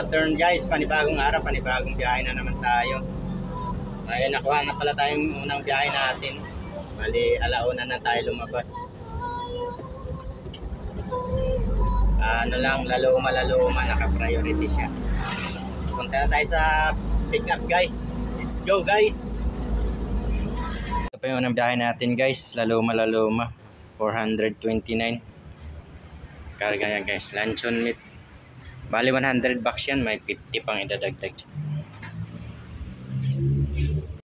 afternoon guys, panibagong araw, panibagong biyahe na naman tayo. Ayun, nakuha na pala tayong unang biyahe natin. Bali, alauna na tayo lumabas. Ano lang, laluma, naka-priority siya. Punta na tayo sa pick up guys. Let's go guys! Ito pa yung unang biyahe natin guys, laluma, 429. Karga yan guys, luncheon meat. Bali 100 bucks yan, may 50 pang idadagdag.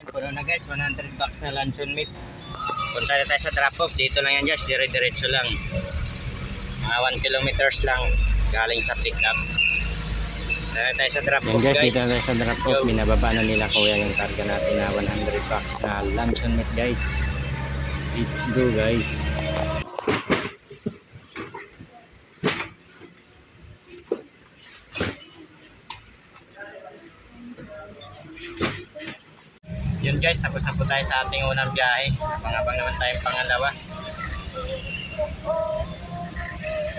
Puno na guys, 100 bucks na luncheon meat. Punta na tayo sa drop off, dito lang yan guys, dire-diretso lang. Mga 1 kilometers lang galing sa pick up. Punta tayo sa drop off guys. Dito na tayo sa drop off, binababa na nila kuya yung karga natin na 100 bucks na luncheon meat guys. Let's go guys. Yun guys, tapos na po tayo sa ating unang biyahe. Pangabang naman tayong pangalawa.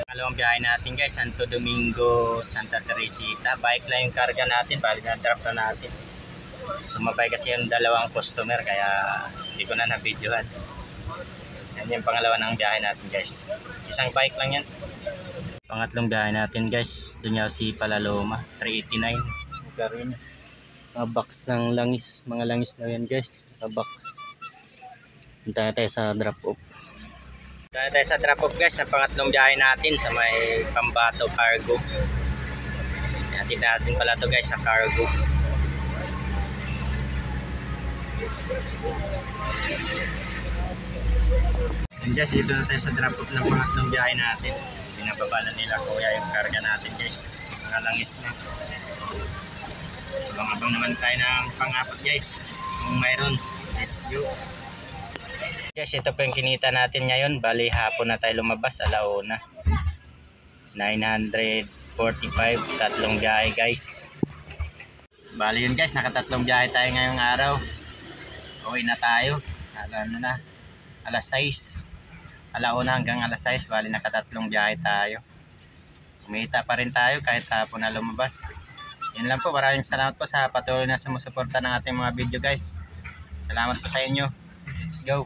Pangalawang biyahe natin guys, Santo Domingo, Santa Teresita. Bike lang yung karga natin, bali na drop na natin. Sumabay kasi yung dalawang customer kaya hindi ko na na-videohan. Yan yung pangalawa ng biyahe natin guys. Isang bike lang yan. Pangatlong biyahe natin guys, Dunyaw-Si Palaloma, 389. Garin. Box ng langis, mga langis na yan guys, box. Punta tayo sa drop off. Punta tayo sa drop off guys, ang pangatlong biyahe natin sa may Pambato Cargo. Natin natin pala to guys sa cargo. And guys, dito na tayo sa drop off ng pangatlong biyahe natin. Binababa na nila kuya yung karga natin guys, mga langis na. Abang-abang naman tayo ng pang-apat guys. Kung mayroon, let's go. Guys, ito po yung kinita natin ngayon. Bali hapon na tayo lumabas, alauna. 945, tatlong biyahe guys. Bali yun guys, nakatatlong biyahe tayo ngayong araw. Uwi na tayo. Ano na, alas 6. Alauna hanggang alas 6, bali nakatatlong biyahe tayo. Kumita pa rin tayo kahit hapon na lumabas. Yan lang po, maraming salamat po sa patuloy na sumusuporta ng ating mga video guys. Salamat po sa inyo. Let's go.